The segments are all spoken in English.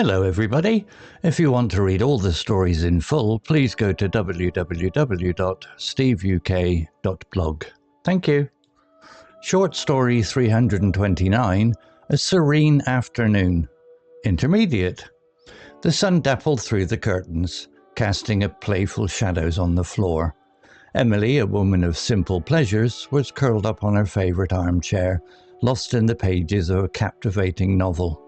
Hello everybody. If you want to read all the stories in full, please go to www.steveuk.blog. Thank you. Short story 329, A Serene Afternoon. Intermediate. The sun dappled through the curtains, casting a playful shadows on the floor. Emily, a woman of simple pleasures, was curled up on her favourite armchair, lost in the pages of a captivating novel.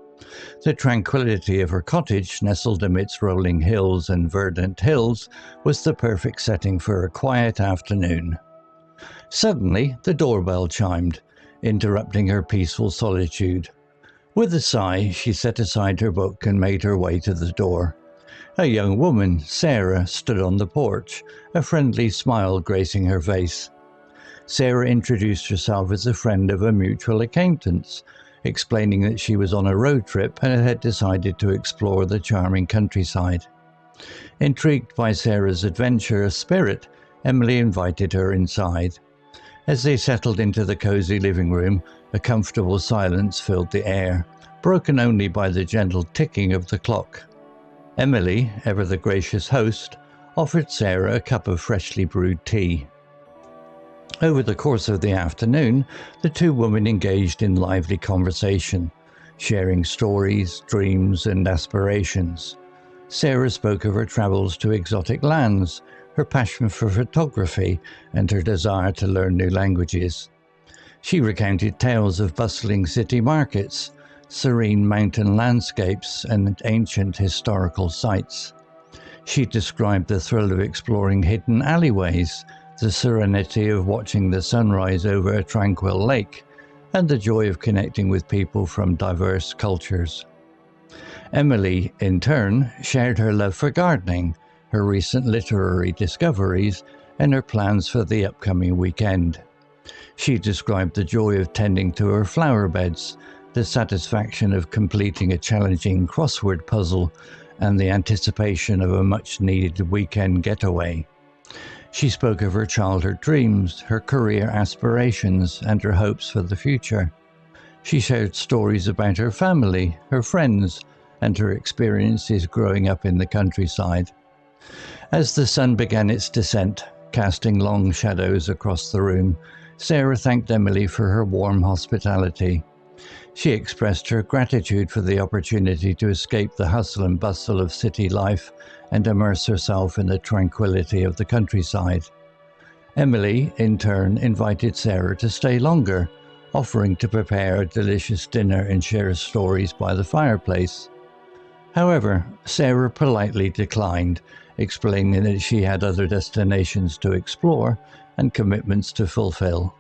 The tranquillity of her cottage, nestled amidst rolling hills and verdant hills, was the perfect setting for a quiet afternoon. Suddenly, the doorbell chimed, interrupting her peaceful solitude. With a sigh, she set aside her book and made her way to the door. A young woman, Sarah, stood on the porch, a friendly smile gracing her face. Sarah introduced herself as a friend of a mutual acquaintance, explaining that she was on a road trip and had decided to explore the charming countryside. Intrigued by Sarah's adventurous spirit, Emily invited her inside. As they settled into the cosy living room, a comfortable silence filled the air, broken only by the gentle ticking of the clock. Emily, ever the gracious host, offered Sarah a cup of freshly brewed tea. Over the course of the afternoon, the two women engaged in lively conversation, sharing stories, dreams, and aspirations. Sarah spoke of her travels to exotic lands, her passion for photography, and her desire to learn new languages. She recounted tales of bustling city markets, serene mountain landscapes, and ancient historical sites. She described the thrill of exploring hidden alleyways, the serenity of watching the sunrise over a tranquil lake, and the joy of connecting with people from diverse cultures. Emily, in turn, shared her love for gardening, her recent literary discoveries, and her plans for the upcoming weekend. She described the joy of tending to her flower beds, the satisfaction of completing a challenging crossword puzzle, and the anticipation of a much-needed weekend getaway. She spoke of her childhood dreams, her career aspirations, and her hopes for the future. She shared stories about her family, her friends, and her experiences growing up in the countryside. As the sun began its descent, casting long shadows across the room, Sarah thanked Emily for her warm hospitality. She expressed her gratitude for the opportunity to escape the hustle and bustle of city life and immerse herself in the tranquility of the countryside. Emily, in turn, invited Sarah to stay longer, offering to prepare a delicious dinner and share stories by the fireplace. However, Sarah politely declined, explaining that she had other destinations to explore and commitments to fulfill.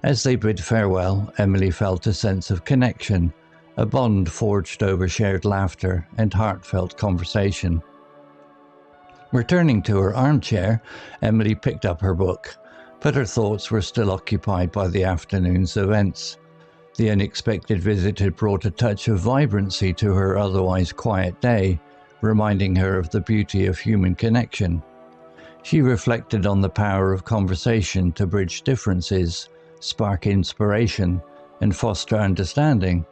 As they bid farewell, Emily felt a sense of connection, a bond forged over shared laughter and heartfelt conversation. Returning to her armchair, Emily picked up her book, but her thoughts were still occupied by the afternoon's events. The unexpected visit had brought a touch of vibrancy to her otherwise quiet day, reminding her of the beauty of human connection. She reflected on the power of conversation to bridge differences, spark inspiration, and foster understanding.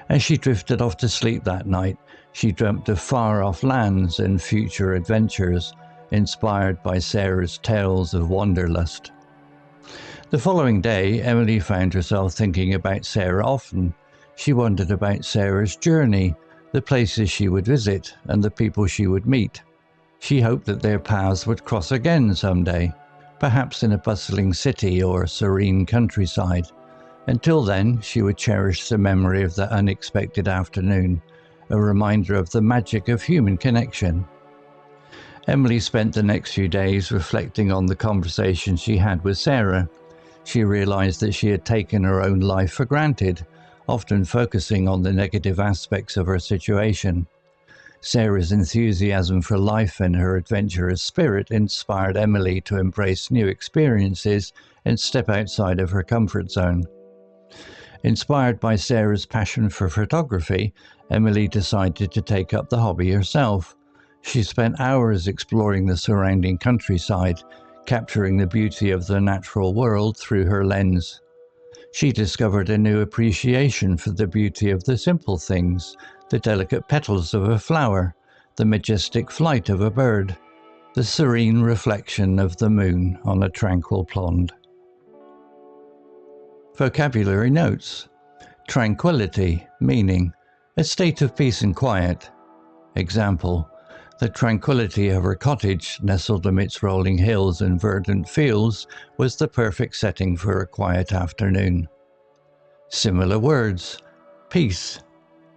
As she drifted off to sleep that night, she dreamt of far-off lands and future adventures, inspired by Sarah's tales of wanderlust. The following day, Emily found herself thinking about Sarah often. She wondered about Sarah's journey, the places she would visit, and the people she would meet. She hoped that their paths would cross again someday, perhaps in a bustling city or serene countryside. Until then, she would cherish the memory of that unexpected afternoon, a reminder of the magic of human connection. Emily spent the next few days reflecting on the conversation she had with Sarah. She realized that she had taken her own life for granted, often focusing on the negative aspects of her situation. Sarah's enthusiasm for life and her adventurous spirit inspired Emily to embrace new experiences and step outside of her comfort zone. Inspired by Sarah's passion for photography, Emily decided to take up the hobby herself. She spent hours exploring the surrounding countryside, capturing the beauty of the natural world through her lens. She discovered a new appreciation for the beauty of the simple things, the delicate petals of a flower, the majestic flight of a bird, the serene reflection of the moon on a tranquil pond. Vocabulary notes. Tranquillity, meaning a state of peace and quiet. Example, the tranquillity of her cottage, nestled amidst rolling hills and verdant fields, was the perfect setting for a quiet afternoon. Similar words: peace,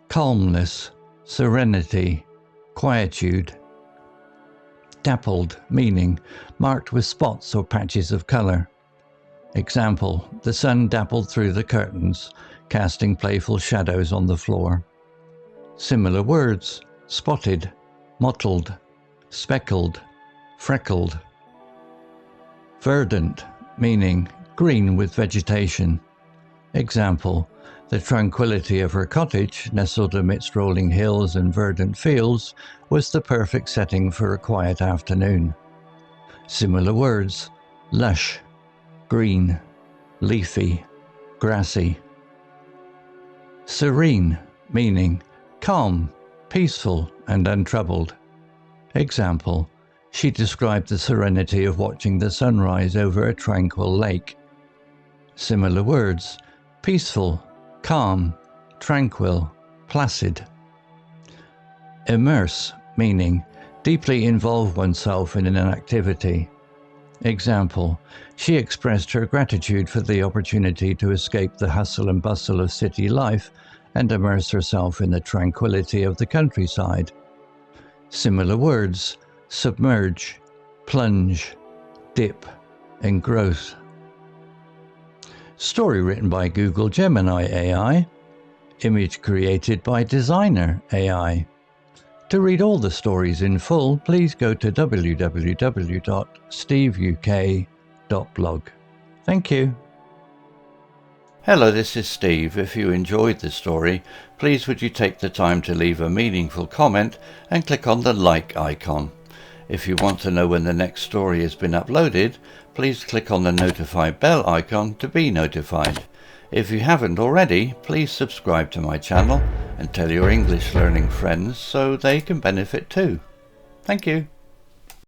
calmness, serenity, quietude. Dappled, meaning marked with spots or patches of colour. Example, the sun dappled through the curtains, casting playful shadows on the floor. Similar words: spotted, mottled, speckled, freckled. Verdant, meaning green with vegetation. Example, the tranquillity of her cottage, nestled amidst rolling hills and verdant fields, was the perfect setting for a quiet afternoon. Similar words: lush, green, leafy, grassy. Serene, meaning calm, peaceful and untroubled. Example, she described the serenity of watching the sunrise over a tranquil lake. Similar words: peaceful, calm, tranquil, placid. Immerse, meaning deeply involve oneself in an activity. Example, she expressed her gratitude for the opportunity to escape the hustle and bustle of city life and immerse herself in the tranquility of the countryside. Similar words: submerge, plunge, dip, engross. Story written by Google Gemini AI. Image created by Designer AI. To read all the stories in full, please go to www.steveuk.blog. Thank you. Hello, this is Steve. If you enjoyed the story, please would you take the time to leave a meaningful comment and click on the like icon. If you want to know when the next story has been uploaded, please click on the notify bell icon to be notified. If you haven't already, please subscribe to my channel and tell your English learning friends so they can benefit too. Thank you.